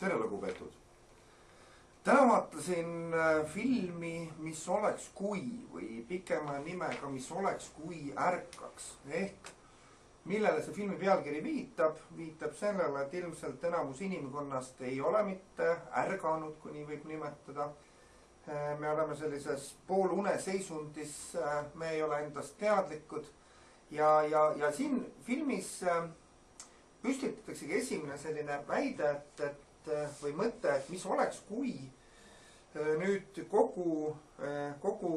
Tere, lugupeetud! Täna vaatasin filmi Mis oleks kui või pikema nimega Mis oleks kui ärkaks. Ehk millele see filmi pealkiri viitab sellele, et ilmselt enamus inimkonnast ei ole mitte ärganud, kui nii võib nimetada. Me oleme sellises poolune seisundis, me ei ole endast teadlikud. Ja siin filmis püstitataksegi esimene selline väide, või mõte, et mis oleks, kui nüüd kogu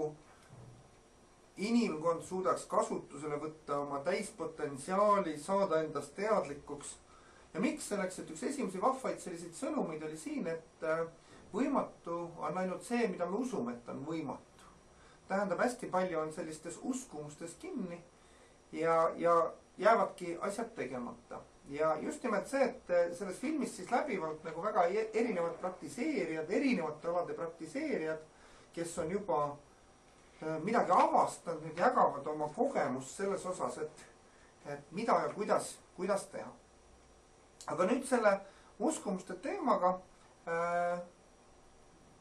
inimkond suudaks kasutusele võtta oma täispotentsiaali, saada endast teadlikuks. Ja miks selleks, et üks esimesi vahvaid selliseid sõnumeid oli siin, et võimatu on ainult see, mida me usume, et on võimatu. Tähendab, hästi palju on sellistes uskumustes kinni ja jäävadki asjad tegemata. Ja just nimelt see, et selles filmis siis läbivalt nagu väga erinevad praktiseerijad, erinevate alade praktiseerijad, kes on juba midagi avastanud, nüüd jagavad oma kogemust selles osas, et mida ja kuidas teha. Aga nüüd selle uskumuste teemaga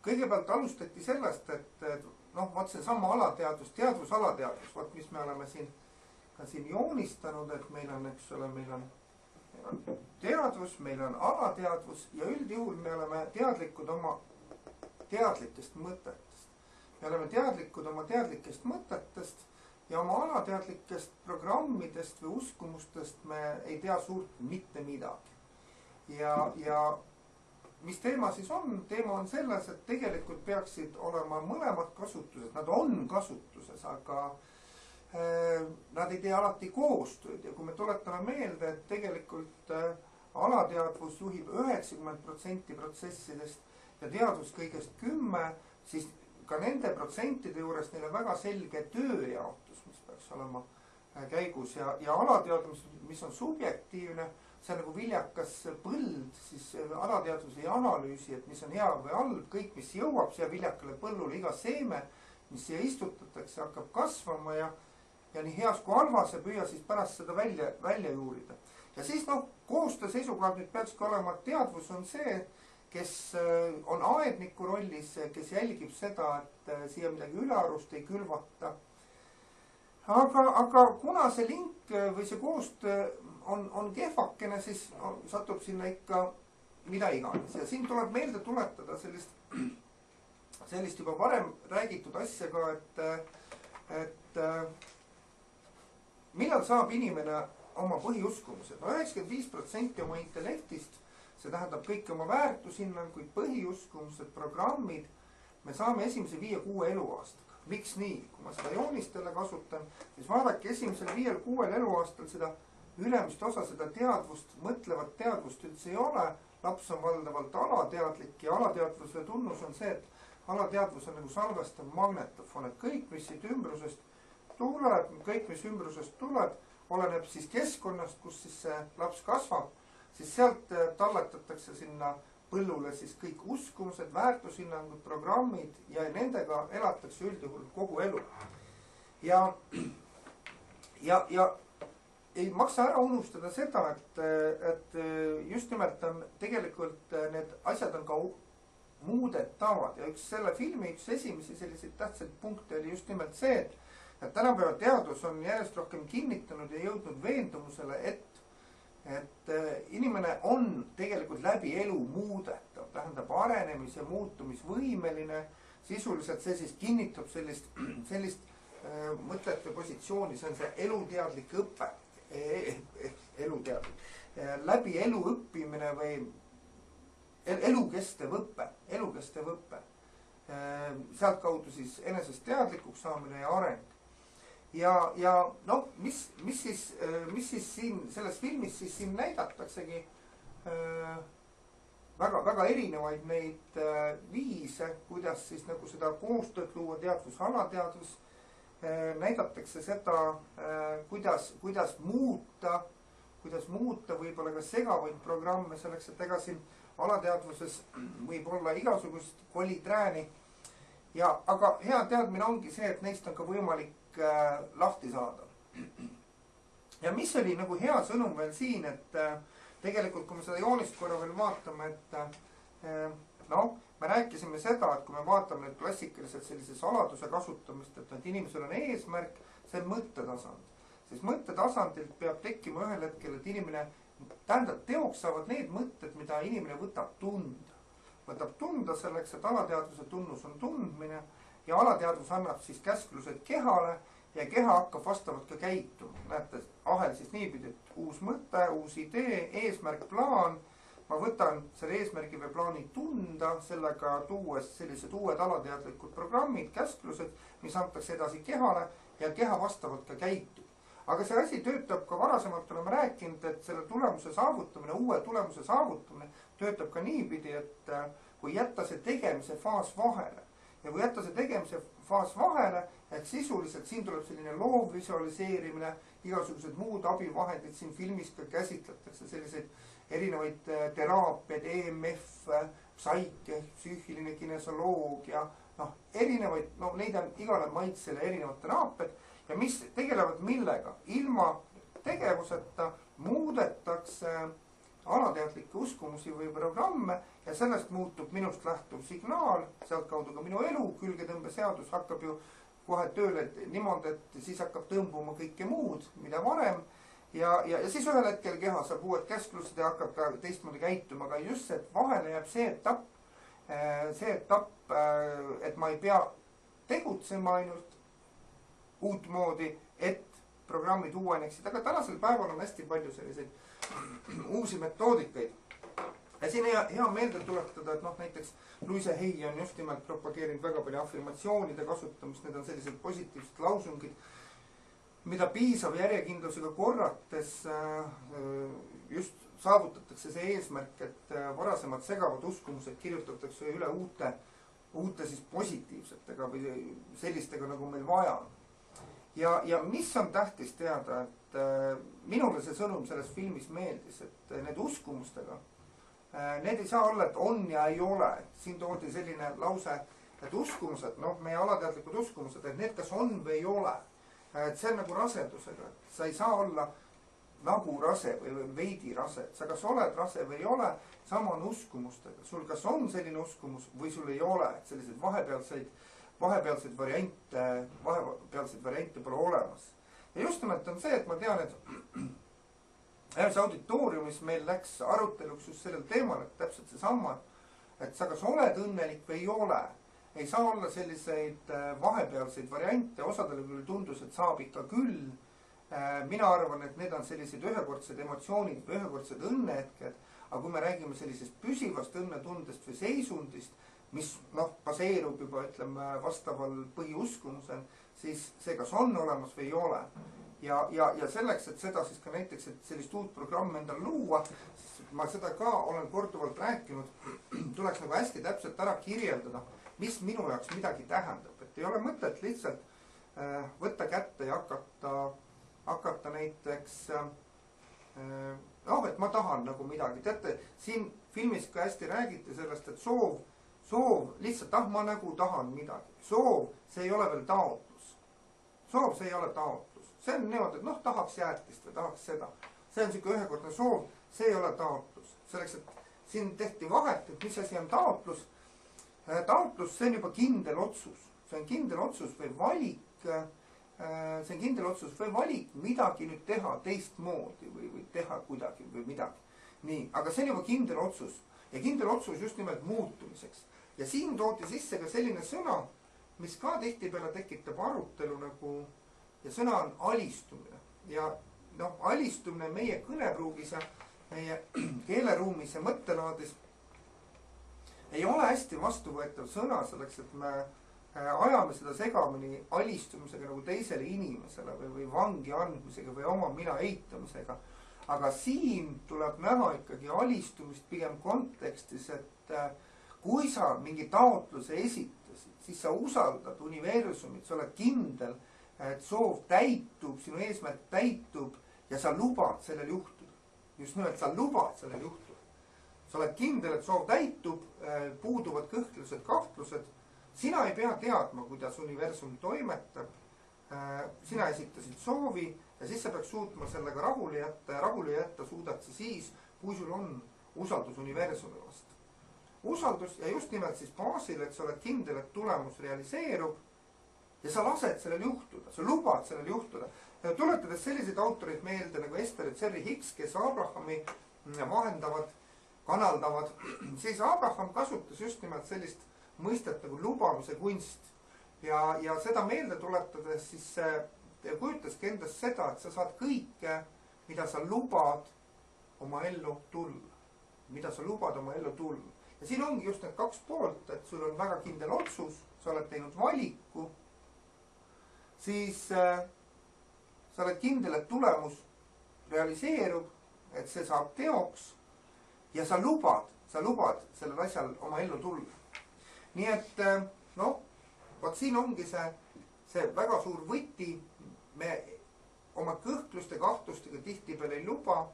kõigepealt alustati sellest, et vaat see sama alateadvus, teadvus-alateadvus, vaat mis me oleme siin joonistanud, et meil on, eks ole, meil on teadvus, meil on alateadvus ja üldjuhul me oleme teadlikud oma teadlikest mõtetest. Me oleme teadlikud oma teadlikest mõtetest ja oma alateadlikest programmidest või uskumustest me ei tea suurt mitte midagi. Ja mis teema siis on? Teema on selles, et tegelikult peaksid olema mõlemad kasutused. Nad on kasutuses, aga nad ei tee alati koostööd ja kui me tuletame meelde, et tegelikult alateadvus juhib 90% protsessidest ja teadvus kõigest 10%, siis ka nende protsentide juures neil on väga selge tööjaotus, mis peaks olema käigus ja alateadvus, mis on subjektiivne, see on nagu viljakas põld, siis alateadvus ei analüüsi, et mis on hea või halb, kõik, mis jõuab siia viljakale põllule, iga seeme, mis siia istutatakse, hakkab kasvama ja nii heas kui halvas ja püüa siis pärast seda välja juurida. Ja siis koostöö seisukohalt nüüd peakski olema, et teadvus on see, kes on aedniku rollis, kes jälgib seda, et siia midagi ülearust ei külvata. Aga kuna see link või see koostöö on kehvakene, siis satub sinna ikka mida iganes. Ja siin tuleb meelde tuletada sellist juba varem räägitud asja ka, et millal saab inimene oma põhiuskumused? 95% oma intellektist, see tähendab kõik oma väärtushinnanguid, põhiuskumused, programmid, me saame esimese 5-6 eluaastaga. Miks nii? Kui ma seda joonistele kasutan, siis vaadake esimesel 5-6 eluaastal seda ülemist osa, seda teadvust, mõtlevat teadvust üldse ei ole. Laps on valdavalt alateadlik ja alateadvuse tunnus on see, et alateadvus on nagu salvestav magnetofon, et kõik, mis siit ümbrusest tuleb, kõik, mis ümbrusest tuleb, oleneb siis keskkonnast, kus siis see laps kasvab, siis sealt talletatakse sinna põllule siis kõik uskumused, väärtushinnangud, programmid ja nendega elatakse üldjuhul kogu elu. Ja ei maksa ära unustada seda, et just nimelt on tegelikult need asjad on ka muudetavad ja selle filmi üks esimesi selliseid tähtsaid punkte oli just nimelt see, et tänapäeva teadus on järjest rohkem kinnitanud ja jõudnud veendumusele, et inimene on tegelikult läbi elu muudetav, tähendab arenemis- ja muutumisvõimeline. Sisuliselt see siis kinnitab sellist mõtet või positsiooni, see on see eluteadlik õpe, läbi elu õppimine või elukestev õpe. Sealt kaudu siis enesest teadlikuks saamine ja areng. Ja mis siis siin selles filmis siis siin näidataksegi väga erinevaid neid viise, kuidas siis nagu seda koostööd luua, teadvus, alateadvus. Näidatakse seda, kuidas muuta võib-olla ka segavaid programme selleks, et ega siin alateadvuses võib olla igasugust koliträäni. Aga hea teadmine ongi see, et neist on ka võimalik lahti saada. Ja mis oli nagu hea sõnum veel siin, et tegelikult kui me seda joonist korra veel vaatame, noh, me rääkisime seda, et kui me vaatame nüüd klassikaliselt sellise saladuse kasutamist, et inimesel on eesmärk, see on mõttetasand. Siis mõttetasandilt peab tekkima ühel hetkel, et inimene, tähendab, teoks saavad need mõtted, mida inimene võtab tunda. Võtab tunda selleks, et alateadvuse tunnus on tundmine ja alateadvus annab siis käsklused kehale ja keha hakkab vastavalt ka käituma. Näete, ahel siis niipidi, et uus mõte, uus idee, eesmärk, plaan. Ma võtan selle eesmärgi või plaani tunda, sellega tuues sellised uued alateadlikud programmid, käsklused, mis antakse edasi kehale ja keha vastavalt ka käitub. Aga see asi töötab ka varasemalt, oleme rääkinud, et selle tulemuse saavutamine, uue tulemuse saavutamine töötab ka niipidi, et kui jätta see tegemise faas vahele ja kui jätta see tegemise faas vahele, ehk sisuliselt siin tuleb selline loov visualiseerimine, igasugused muud abivahendid siin filmis ka käsitletakse, selliseid erinevaid teraapiaid, EMF, psaike, psüühiline kinesoloogia, erinevaid, neid on igale maitsele erinevad teraapiad ja mis tegelevad millega? Ilma tegevuseta muudetakse alateadlikke uskumusi või programme ja sellest muutub minust lähtuv signaal, sealt kaudu ka minu elu, külgetõmbeseadus hakkab ju kohe tööle niimoodi, et siis hakkab tõmbuma kõike muud, mida varem ja siis ühel hetkel keha saab uued käsklused ja hakkab ka teistmoodi käituma, aga just see, et vahele jääb see etapp, et ma ei pea tegutsema ainult uutmoodi, et programmid uueneksid, aga tänasel päeval on hästi palju selliseid uusi metoodikaid. Ja siin hea meelde tuletada, et näiteks Louise Hay on just nimelt propageerinud väga palju afirmatsioonide kasutamist, need on sellised positiivsed lausungid, mida piisava järjekindlusega korrates just saavutatakse see eesmärk, et varasemad segavad uskumused kirjutatakse üle uute siis positiivsetega või sellistega, nagu meil vaja on. Ja mis on tähtis teada, et minule see sõnum selles filmis meeldis, et need uskumustega, need ei saa olla, et on ja ei ole. Siin toodi selline lause, et uskumused, meie alateadlikud uskumused, et need kas on või ei ole. Et see on nagu rasedusega, et sa ei saa olla nagu rase või veidi rase. Sa kas oled rase või ei ole, sama on uskumustega. Sul kas on selline uskumus või sul ei ole, et sellised vahepealseid variante pole olemas. Ja just nimelt on see, et ma tean, et ühes auditooriumis meil läks aruteluks just sellel teemal, et täpselt seesama, et sa kas oled õnnelik või ei ole. Ei saa olla selliseid vahepealseid variante, osadele küll tundus, et saab ikka küll. Mina arvan, et need on sellised ühekordsed emotsioonid või ühekordsed õnnehetked, aga kui me räägime sellisest püsivast õnnetundest või seisundist, mis baseerub juba, ütleme, vastaval põhiuskumusel, siis see kas on olemas või ei ole. Ja selleks, et seda siis ka näiteks, et sellist uut programmi endal luua, ma seda ka olen korduvalt rääkinud, tuleks nagu hästi täpselt ära kirjeldada, mis minu jaoks midagi tähendab. Et ei ole mõtet lihtsalt võtta kätte ja hakata näiteks, et ma tahan nagu midagi. Teate, siin filmis ka hästi räägiti sellest, et soov lihtsalt, ma nagu tahan midagi. Soov, see ei ole veel taotlus. Soov, see ei ole taotlus. See on niimoodi, et tahaks jäätist või tahaks seda. See on siuke ühekordne soov, see ei ole taotlus. Selleks, et siin tehti vahet, et mis asi on taotlus. Taotlus, see on juba kindel otsus. See on kindel otsus või valik. See on kindel otsus või valik midagi nüüd teha teistmoodi või teha kuidagi või midagi. Nii, aga see on juba kindel otsus. Ja kindel otsus just nimelt muutumiseks. Ja siin tooti sisse ka selline sõna, mis ka tihtipeale tekitab arutelu nagu, ja sõna on alistumine. Ja alistumine meie kõnepruugis ja meie keeleruumis ja mõttelaadis ei ole hästi vastuvõetav sõna selleks, et me ajame seda segamini alistumisega nagu teisele inimesele või vangi andmisega või oma mina eitamisega. Aga siin tuleb näha ikkagi alistumist pigem kontekstis, et kui sa mingi taotluse esitasid, siis sa usaldad universumit, sa oled kindel, et soov täitub, sinu eesmärk täitub ja sa lubad sellel juhtuda. Just nimelt sa lubad sellel juhtuda. Sa oled kindel, et soov täitub, puuduvad kõhklused, kahtlused. Sina ei pea teadma, kuidas universum toimetab. Sina esitasid soovi ja siis sa peaks suutma sellega rahule jätta ja rahule jätta suudad sa siis, kui sul on usaldus universumi vastu. usaldus ja just nimelt siis baasil, et sa oled kindel, et tulemus realiseerub ja sa lased sellel juhtuda, sa lubad sellel juhtuda. Tuletades selliseid autoreid meelde nagu Esther ja Jerry Hicks, kes Abrahami vahendavad, kanaldavad, siis Abraham kasutas just nimelt sellist mõistet nagu lubamise kunst. Ja seda meelde tuletades siis kujutaski endast seda, et sa saad kõike, mida sa lubad oma ellu tulla. Mida sa lubad oma ellu tulla. Ja siin ongi just need kaks poolt, et sul on väga kindel otsus, sa oled teinud valiku, siis sa oled kindel, et tulemus realiseerub, et see saab teoks ja sa lubad sellel asjal oma ellu tulla. Nii et noh, vaat siin ongi see väga suur võti, me oma kõhkluste kahtlustega tihtipeale ei luba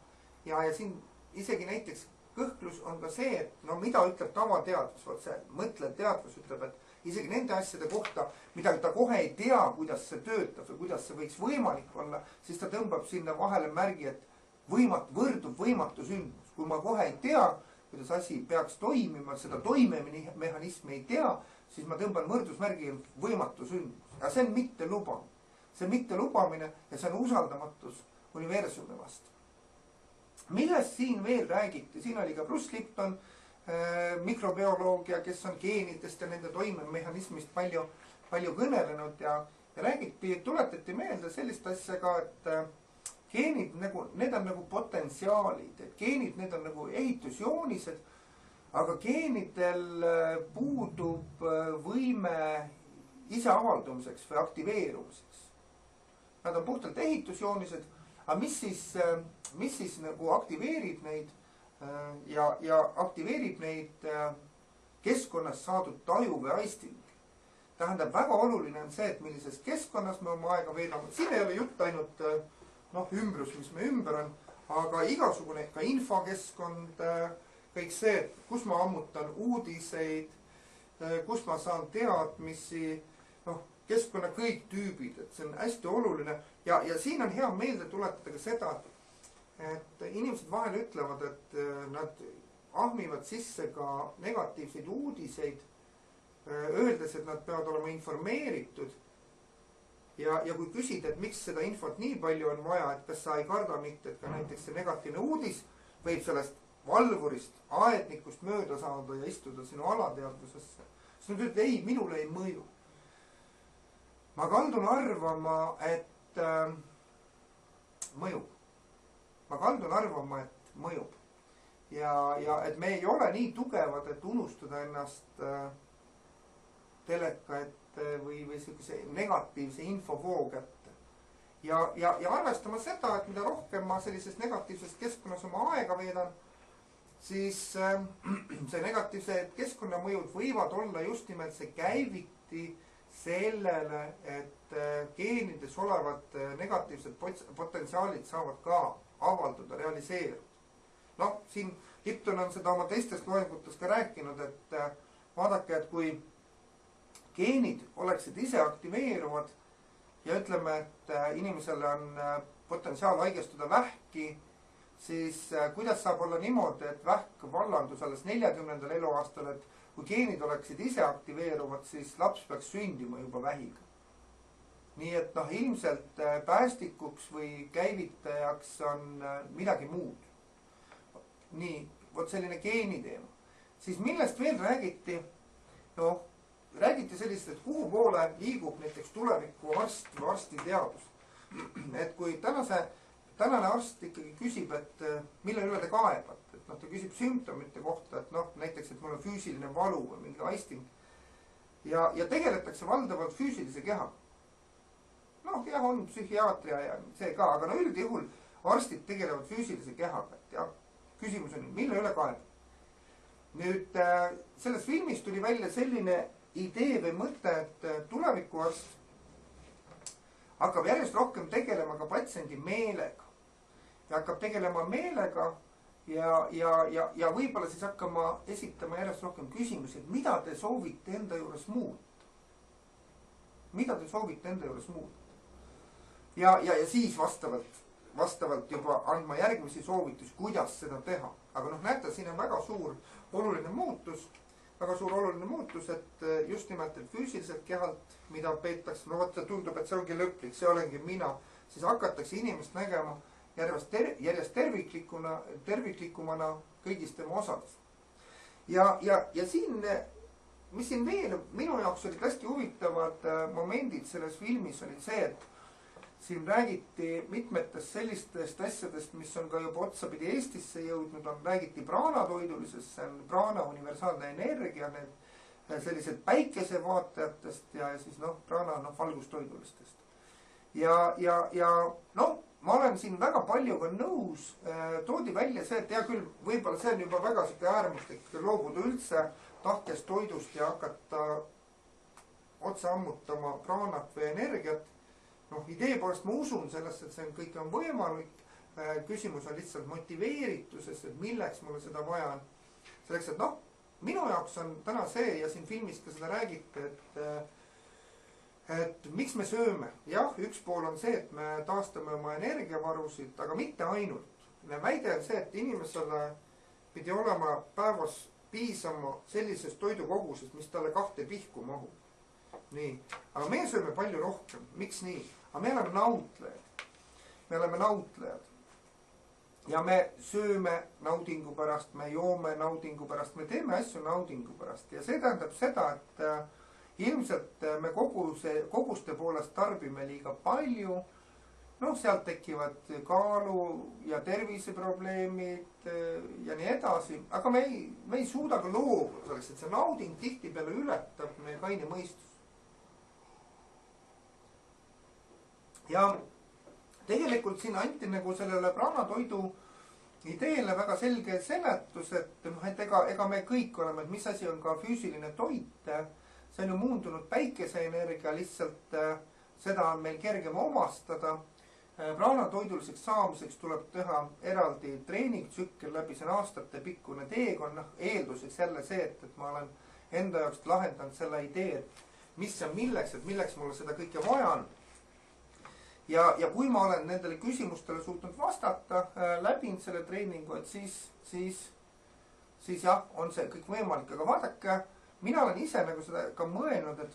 ja siin isegi näiteks kõhklus on ka see, et no mida ütleb tavateadvus, vaat see mõtlev teadvus ütleb, et isegi nende asjade kohta, mida ta kohe ei tea, kuidas see töötab või kuidas see võiks võimalik olla, siis ta tõmbab sinna vahele märgi, et võrdub võimatu sündmus. Kui ma kohe ei tea, kuidas asi peaks toimima, seda toimemehhanismi ei tea, siis ma tõmban võrdusmärgi võimatu sündmus. Ja see on mitte lubamine. See on mitte lubamine ja see on usaldamatus universumi vastu. Millest siin veel räägiti? Siin oli ka Bruce Lipton, mikrobioloogia, kes on geenidest ja nende toimemehhanismist palju kõnelenud ja räägiti, tuletati meelde sellist asja ka, et geenid need on nagu potentsiaalid, et geenid need on nagu ehitusjoonised, aga geenidel puudub võime iseavaldumiseks või aktiveerumiseks. Nad on puhtalt ehitusjoonised, aga mis siis nagu aktiveerib neid ja aktiveerib neid keskkonnas saadud taju või aisting. Tähendab, väga oluline on see, et millises keskkonnas me oma aega veedame. Siin ei ole jutt ainult ümbrus, mis me ümber on, aga igasugune ka infokeskkond, kõik see, kus ma ammutan uudiseid, kus ma saan teadmisi, keskkonna kõik tüübid, et see on hästi oluline ja siin on hea meelde tuletada ka seda, et inimesed vahel ütlevad, et nad ahmivad sisse ka negatiivseid uudiseid, öeldes, et nad peavad olema informeeritud ja kui küsida, et miks seda infot nii palju on vaja, et kas sa ei karda mitte, et ka näiteks see negatiivne uudis võib sellest valvurist, aednikust mööda saada ja istuda sinu alateadvusesse, siis nad ütlevad, ei, minule ei mõju. Ma kaldun arvama, et mõjub. Ma kaldun arvama, et mõjub. Ja et me ei ole nii tugevad, et unustada ennast teleka ette või sellise negatiivse infovoo kätte. Ja arvestama seda, et mida rohkem ma sellisest negatiivsest keskkonnas oma aega veedan, siis see negatiivse keskkonnamõjud võivad olla just nimelt see käiviti sellele, et geenides olevad negatiivsed potentsiaalid saavad ka avalduda, realiseeruda. Siin Lipton on seda oma teistes loengutes ka rääkinud, et vaadake, et kui geenid oleksid ise aktiveeruvad ja ütleme, et inimesel on potentsiaal haigestuda vähki, siis kuidas saab olla niimoodi, et vähk vallandus alles 40. eluaastal, et kui geenid oleksid ise aktiveeruvad, siis laps peaks sündima juba vähiga. Nii et ilmselt päästikuks või käivitajaks on midagi muud. Nii, vot selline geeniteema. Siis millest veel räägiti? Räägiti sellist, et kuhu poole liigub näiteks tuleviku arst või arstiteadus. Et kui tänane arst ikkagi küsib, et mille üle te kaebate, et ta küsib sümptomite kohta, et näiteks, et mul on füüsiline valu või mingi aisting ja tegeletakse valdavalt füüsilise kehaga. Jah, on psühhiaatria ja see ka, aga üldjuhul arstid tegelevad füüsilise kehaga, et küsimus on, mille üle kaebab. Nüüd selles filmis tuli välja selline idee või mõte, et tulevikuarst hakkab järjest rohkem tegelema ka patsiendi meelega ja hakkab tegelema meelega ja võib-olla siis hakkama esitama järjest rohkem küsimusi, et mida te soovite enda juures muuta. Mida te soovite enda juures muuta. Ja siis vastavalt vastavalt juba andma järgmisi soovitusi, kuidas seda teha. aga noh, näete, siin on väga suur oluline muutus, et just nimelt, et füüsiliselt kehalt, mida peetakse, no vot, tundub, et see ongi lõplik, see olengi mina, siis hakatakse inimest nägema järjest terviklikumana kõigist tema osades. Ja siin, mis siin veel minu jaoks olid hästi huvitavad momendid selles filmis, oli see, et siin räägiti mitmetest sellistest asjadest, mis on ka juba otsapidi Eestisse jõudnud, räägiti praanatoidulisest, see on praana universaalne energia, need sellised päikesevaatajatest ja siis praana valgustoidulistest. Ja ma olen siin väga palju ka nõus, toodi välja see, et hea küll, võib-olla see on juba väga siuke äärmuslik loobuda üldse tahkest toidust ja hakata otse ammutama praanat või energiat. Idee poolest ma usun sellest, et see kõik on võimalik. Küsimus on lihtsalt motiveerituses, et milleks mulle seda vaja on. Selleks, et minu jaoks on täna see ja siin filmis ka seda räägite, et miks me sööme. Jah, üks pool on see, et me taastame oma energiavarusid, aga mitte ainult. Väide on see, et inimesele pidi olema päevas piisama sellisest toidukoguses, mis talle 2 pihku mahub. Nii, aga me sööme palju rohkem. Miks nii? Aga me oleme nautlejad. Ja me sööme naudingu pärast, me joome naudingu pärast, me teeme asju naudingu pärast. Ja see tähendab seda, et ilmselt me koguste poolest tarbime liiga palju. Sealt tekivad kaalu ja terviseprobleemid ja nii edasi. Aga me ei suuda ka loobuda selleks, et see nauding tihti peale ületab meie kaine mõistus. Ja tegelikult siin anti nagu sellele praanatoidu ideele väga selge seletus, et ega me kõik oleme, et mis asi on ka füüsiline toit. See on ju muundunud päikeseenergia, lihtsalt seda on meil kergem omastada. Praanatoiduliseks saamiseks tuleb teha eraldi treeningtsükkel läbi, see on aastate pikkune teekond. Eelduseks jälle see, et ma olen enda jaoks lahendanud selle idee, et mis on milleks, et milleks mulle seda kõike vaja on. Ja kui ma olen nendele küsimustele suutnud vastata, läbinud selle treeningu, et siis jah, on see kõik võimalik. Aga vaadake, mina olen ise nagu seda ka mõelnud, et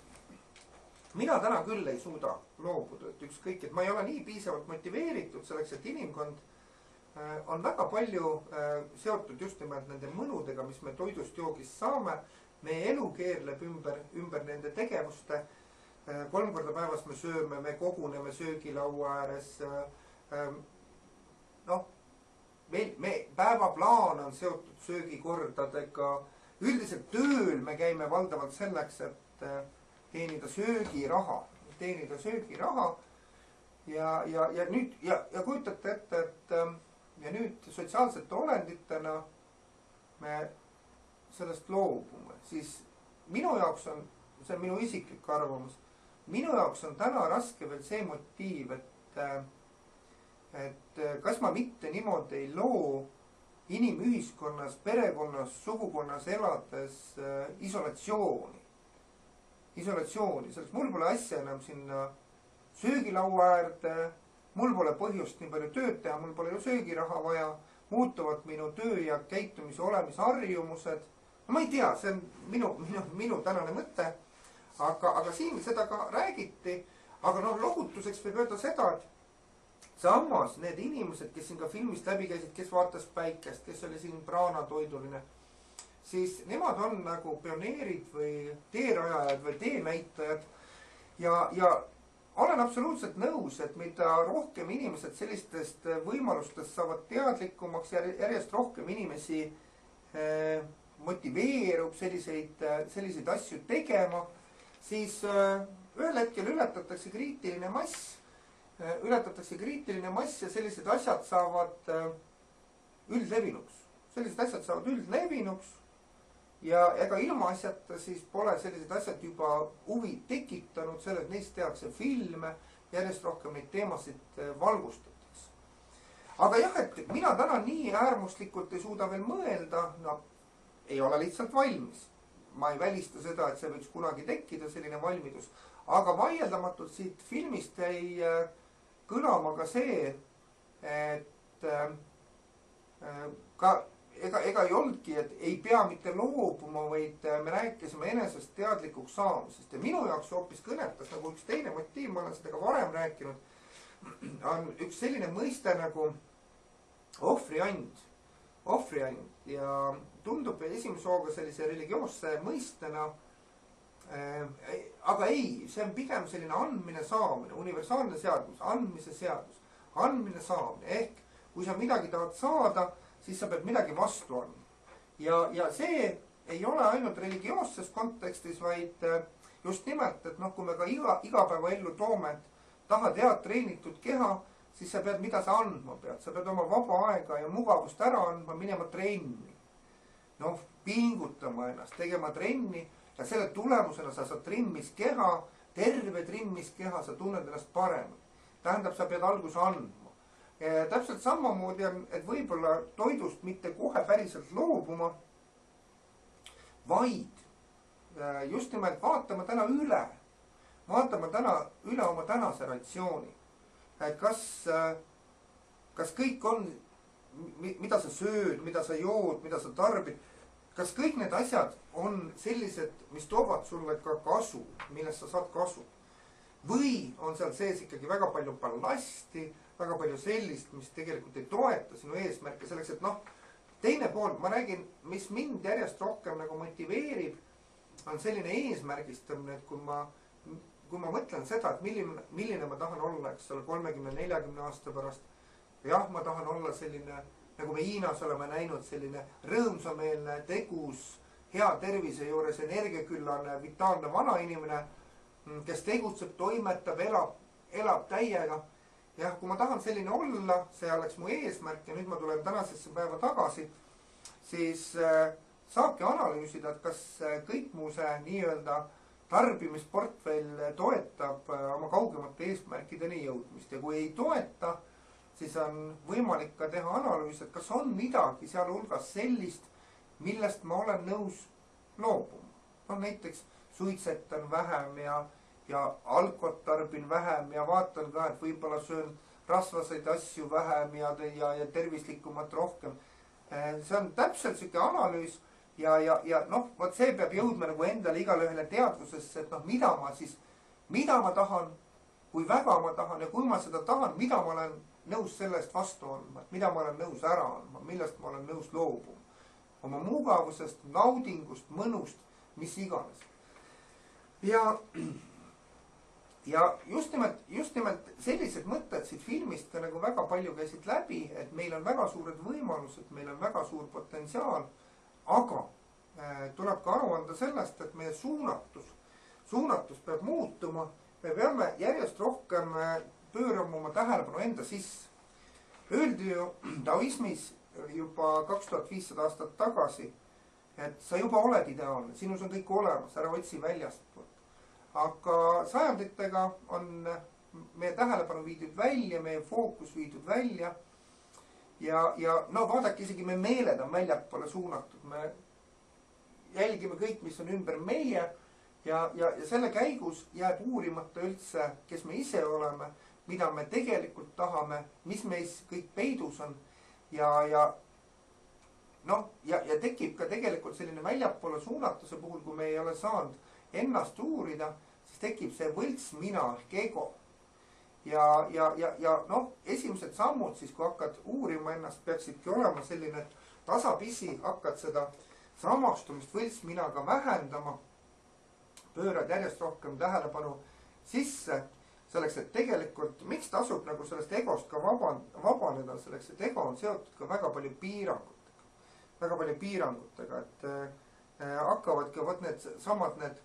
mina täna küll ei suuda loobuda. Et ükskõik, et ma ei ole nii piisavalt motiveeritud selleks, et inimkond on väga palju seotud just nimelt nende mõnudega, mis me toidust joogist saame. Meie elu keerleb ümber nende tegevuste. 3 korda päevas me sööme, me koguneme söögilaua ääres. Päevaplaan on seotud söögikordadega. Üldiselt tööl me käime valdavalt selleks, et teenida söögiraha. Ja kujutate ette, et nüüd sotsiaalsete olenditena me sellest loobume. Siis minu jaoks on, see on minu isiklik arvamus, minu jaoks on täna raske veel see motiiv, et kas ma mitte niimoodi ei loo inimühiskonnas, perekonnas, sugukonnas elades isolatsiooni. Selleks mul pole asja enam sinna söögilaua äärde, mul pole põhjust nii palju tööd teha, mul pole ju söögiraha vaja, muutuvad minu töö ja käitumise olemisharjumused. Ma ei tea, see on minu tänane mõte. Aga siin seda ka räägiti. Aga lohutuseks võib öelda seda, et samas need inimesed, kes siin ka filmist läbi käisid, kes vaatas päikest, kes oli siin praanatoiduline, siis nemad on nagu pioneerid või teerajajad või teenäitajad. Ja olen absoluutselt nõus, et mida rohkem inimesed sellistest võimalustest saavad teadlikumaks, järjest rohkem inimesi motiveerub selliseid asju tegema, siis ühel hetkel ületatakse kriitiline mass ja sellised asjad saavad üldlevinuks. Ja ega ilmaasjata siis pole sellised asjad juba huvi tekitanud, selles neist tehakse filme, järjest rohkem neid teemasid valgustatakse. Aga jah, et mina täna nii äärmuslikult ei suuda veel mõelda, ei ole lihtsalt valmis. Ma ei välista seda, et see võiks kunagi tekkida, selline valmidus. Aga vaieldamatult siit filmist jäi kõlama ka see, et ka ega ei olnudki, et ei pea mitte loobuma, vaid me rääkisime enesest teadlikuks saamisest. Ja minu jaoks hoopis kõnetas nagu üks teine motiiv, ma olen seda ka varem rääkinud, on üks selline mõiste nagu ohvriand. Ohvriand ja tundub esimese hooga sellise religioosse mõistena. Aga ei, see on pigem selline andmine saamine, universaalne seadus, andmise seadus, andmine saamine. Ehk kui sa midagi tahad saada, siis sa pead midagi vastu andma. Ja see ei ole ainult religioosses kontekstis, vaid just nimelt, et kui me ka igapäevaellu toome, et tahad head treenitud keha, siis sa pead, mida sa andma pead. Sa pead oma vaba aega ja mugavust ära andma, minema trenni. Pingutama ennast, tegema trenni ja selle tulemusena sa saad trimmiskeha, terve trimmiskeha, sa tunned ennast paremini. Tähendab, sa pead alguse andma. Täpselt samamoodi on, et võib-olla toidust mitte kohe päriselt loobuma, vaid just nimelt vaatama täna üle. Vaatama täna üle oma tänase ratsiooni. Et kas kõik on, mida sa sööd, mida sa jood, mida sa tarbid, kas kõik need asjad on sellised, mis toovad sulle ka kasu, millest sa saad kasu. Või on seal sees ikkagi väga palju ballasti, väga palju sellist, mis tegelikult ei toeta sinu eesmärke selleks, et teine pool, ma räägin, mis mind järjest rohkem nagu motiveerib, on selline eesmärgistamine, et kui ma mõtlen seda, et milline ma tahan olla, eks ole, 30-40 aasta pärast. Jah, ma tahan olla selline, nagu me Hiinas oleme näinud, selline rõõmsameelne, tegus, hea tervise juures, energiaküllane, vitaalne vanainimene, kes tegutseb, toimetab, elab täiega. Jah, kui ma tahan selline olla, see oleks mu eesmärk ja nüüd ma tulen tänasesse päeva tagasi, siis saabki analüüsida, et kas kõik mu see nii-öelda tarbimisportfell toetab oma kaugemate eesmärkideni jõudmist. Ja kui ei toeta, siis on võimalik ka teha analüüs, et kas on midagi sealhulgas sellist, millest ma olen nõus loobuma. Näiteks suitsetan vähem ja alkot tarbin vähem ja vaatan ka, et võib-olla söön rasvaseid asju vähem ja tervislikumat rohkem. See on täpselt selline analüüs ja vot see peab jõudma nagu endale igale ühele teadvusesse, et mida ma tahan, kui väga ma tahan ja kui ma seda tahan, mida ma olen nõus sellest vastu andma, mida ma olen nõus ära andma, millest ma olen nõus loobuma. Oma mugavusest, naudingust, mõnust, mis iganes. Ja just nimelt sellised mõtted siit filmist ka nagu väga palju käisid läbi, et meil on väga suured võimalused, meil on väga suur potentsiaal, aga tuleb ka aru anda sellest, et meie suunatus peab muutuma. Me peame järjest rohkem pöörama oma tähelepanu enda sisse. Öeldi ju taoismis juba 2500 aastat tagasi, et sa juba oled ideaalne, sinus on kõik olemas, ära otsi väljastpoolt. Aga sajanditega on meie tähelepanu viidud välja, meie fookus viidud välja ja vaadake, isegi meie meeled on väljapoole suunatud. Me jälgime kõik, mis on ümber meie ja selle käigus jääb uurimata üldse, kes me ise oleme, mida me tegelikult tahame, mis meis kõik peidus on ja tekib ka tegelikult selline väljapoole suunatuse puhul, kui me ei ole saanud ennast uurida, siis tekib see võlts mina ehk ego. Ja esimesed sammud siis, kui hakkad uurima ennast, peaksidki olema selline tasapisi, hakkad seda samastumist võlts minaga vähendama, pöörad järjest rohkem tähelepanu sisse, selleks, et tegelikult, miks tasub nagu sellest egost ka vabaneda, selleks, et ego on seotud ka väga palju piirangutega, et hakkavad ka need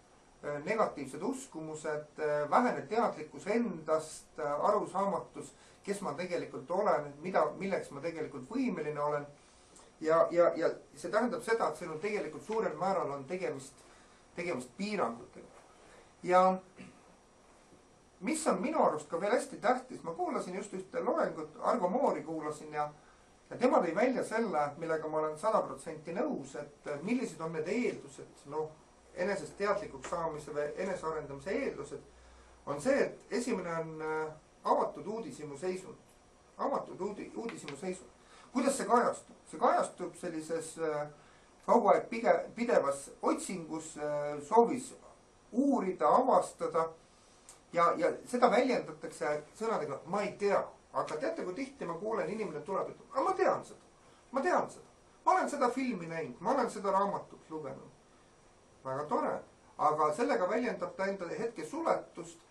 negatiivsed uskumused, vähene teadlikkus endast, arusaamatus, kes ma tegelikult olen, milleks ma tegelikult võimeline olen. Ja see tähendab seda, et siin on tegelikult suurel määral on tegemist piirangutega. Ja mis on minu arust ka veel hästi tähtis, ma kuulasin just ühte loengut, Argo Moori kuulasin ja tema tõi välja selle, millega ma olen 100% nõus, et millised on need eeldused, enesest teadlikuks saamise või enesearendamise eeldused, on see, et esimene on avatud uudishimu seisund. avatud uudishimu seisund. kuidas see kajastub? see kajastub sellises kogu aeg pidevas otsingus, soovis uurida, avastada ja seda väljendatakse sõnadega ma ei tea. Aga teate, kui tihti ma kuulen, inimene tuleb, et aga ma tean seda. Ma olen seda filmi näinud, ma olen seda raamatut lugenud. Väga tore. Aga sellega väljendab ta enda hetke suletust,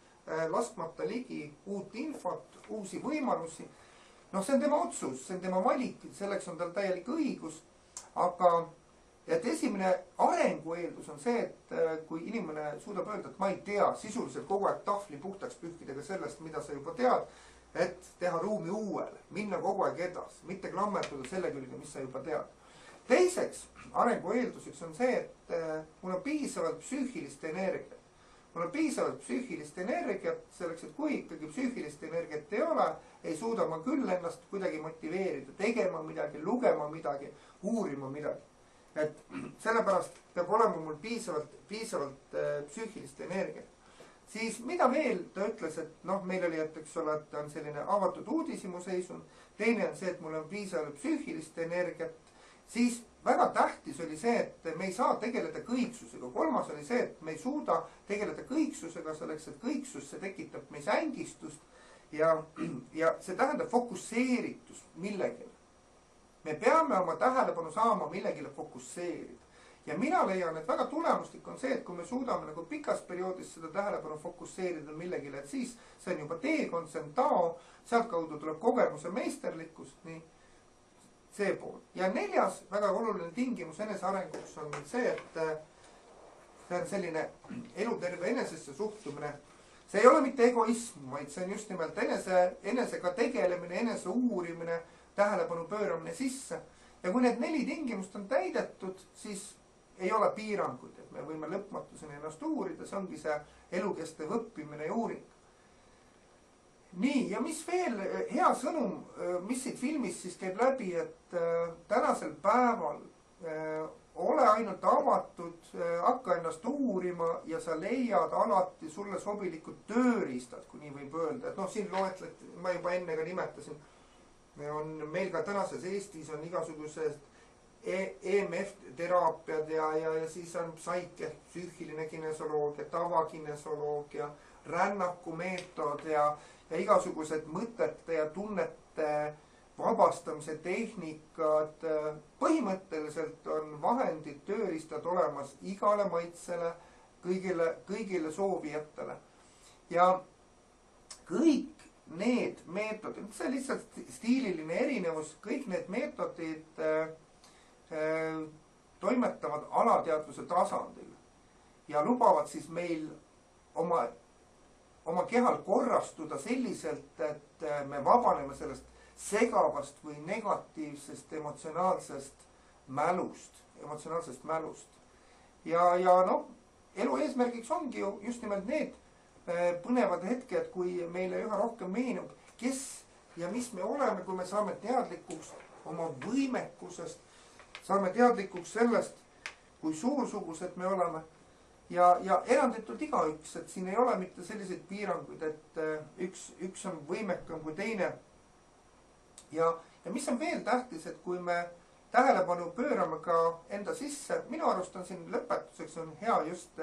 laskmata ligi uut infot, uusi võimalusi. See on tema otsus, see on tema valik, selleks on tal täielik õigus. Aga et esimene arengueeldus on see, et kui inimene suudab öelda, et ma ei tea, sisuliselt kogu aeg tahvli puhtaks pühkidega sellest, mida sa juba tead, et teha ruumi uuele, minna kogu aeg edasi, mitte klammerduda selle külge, mis sa juba tead. Teiseks arengueelduseks on see, et mul on piisavalt psüühilist energiat. Mul on piisavalt psüühilist energiat selleks, et kui ikkagi psüühilist energiat ei ole, ei suuda ma küll ennast kuidagi motiveerida, tegema midagi, lugema midagi, uurima midagi. Et sellepärast peab olema mul piisavalt psüühilist energiat. Siis mida veel ta ütles, et meil oli, et eks ole, et on selline avatud uudishimu seisund. Teine on see, et mul on piisavalt psüühilist energiat. Siis väga tähtis oli see, et me ei saa tegeleda kõiksusega. Kolmas oli see, et me ei suuda tegeleda kõiksusega selleks, et kõiksus see tekitab meis ängistust ja see tähendab fokusseeritust millegile. Me peame oma tähelepanu saama millegile fokusseerida. Ja mina leian, et väga tulemuslik on see, et kui me suudame nagu pikas perioodis seda tähelepanu fokusseerida millegile, et siis see on juba teekond, see on tao, sealt kaudu tuleb kogemuse meisterlikkus, nii see pool. Ja neljas väga oluline tingimus enesearenguks on see, et see on selline eluterve enesesse suhtumine. See ei ole mitte egoism, vaid see on just nimelt enesega tegelemine, enese uurimine, tähelepanu pööramine sisse. Ja kui need 4 tingimust on täidetud, siis ei ole piiranguid, et me võime lõpmatuseni ennast uurida, see ongi see elukestev õppimine ja uuring. Nii, ja mis veel hea sõnum, mis siit filmis siis käib läbi, et tänasel päeval ole ainult avatud, hakka ennast uurima ja sa leiad alati sulle sobilikud tööriistad, kui nii võib öelda. Et siin loetlet, ma juba enne ka nimetasin, meil ka tänases Eestis on igasugused EMF-teraapiad ja siis on psyche, psüühiline kinesoloogia, tavakinesoloogia, rännakumeetod ja igasugused mõtete ja tunnete vabastamise tehnikad. Põhimõtteliselt on vahendid, tööriistad olemas igale maitsele, kõigile soovijatele. Ja kõik need meetodid, see on lihtsalt stiililine erinevus, kõik need meetodid toimetavad alateadvuse tasandil ja lubavad siis meil oma kehal korrastuda selliselt, et me vabaneme sellest segavast või negatiivsest emotsionaalsest mälust. Ja elu eesmärgiks ongi ju just nimelt need põnevad hetked, kui meile üha rohkem meenub, kes ja mis me oleme, kui me saame teadlikuks oma võimekusest, saame teadlikuks sellest, kui suursugused me oleme ja eranditult igaüks, et siin ei ole mitte selliseid piiranguid, et üks on võimekam kui teine. Ja mis on veel tähtis, et kui me tähelepanu pöörame ka enda sisse, minu arust on siin lõpetuseks on hea just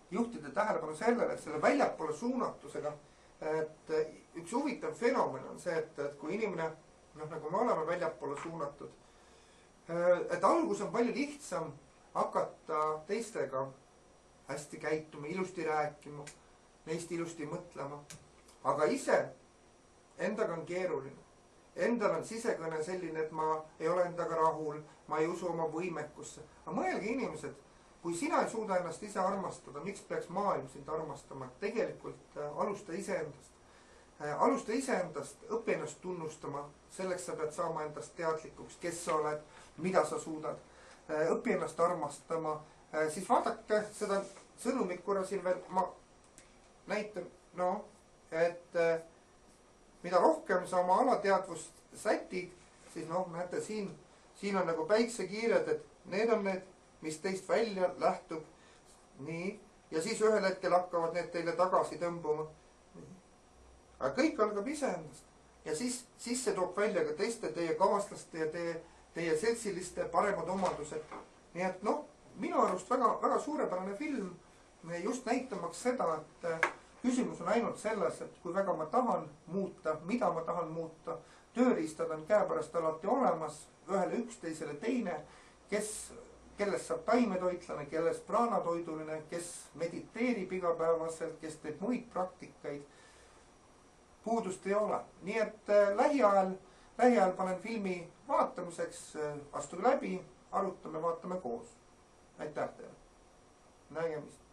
juhtida tähelepanu sellele, et selle väljapoole suunatusega, et üks huvitav fenomen on see, et kui inimene, nagu me oleme väljapoole suunatud, et algus on palju lihtsam hakata teistega hästi käituma, ilusti rääkima, neist ilusti mõtlema. Aga ise endaga on keeruline. Endal on sisekõne selline, et ma ei ole endaga rahul, ma ei usu oma võimekusse. Aga mõelge inimesed, kui sina ei suuda ennast ise armastada, miks peaks maailm sind armastama? Tegelikult alusta iseendast. Alusta iseendast, õpi ennast tunnustama, selleks sa pead saama endast teadlikuks, kes sa oled, mida sa suudad. Õpi ennast armastama, siis vaadake seda sõnumit korra siin veel, ma näitan, et mida rohkem sa oma alateadvust sätid, siis näete, siin on nagu päiksekiired, et need on need, mis teist välja lähtub. Nii, ja siis ühel hetkel hakkavad need teile tagasi tõmbuma. Aga kõik algab iseendast. ja siis see toob välja ka teiste teie kaaslaste ja teie seltsiliste paremad omadused. Nii et noh, minu arust väga suurepärane film just näitamaks seda, et küsimus on ainult selles, et kui väga ma tahan muuta, mida ma tahan muuta, tööriistad on käepärast alati olemas, ühele üks, teisele teine, kellest saab taimetoitlane, kellest praanatoiduline, kes mediteerib igapäevaselt, kes teeb muid praktikaid. Puudust ei ole. Nii et lähiajal panen filmi vaatamiseks, astuge läbi, arutame, vaatame koos. Aitäh teile. Nägemist.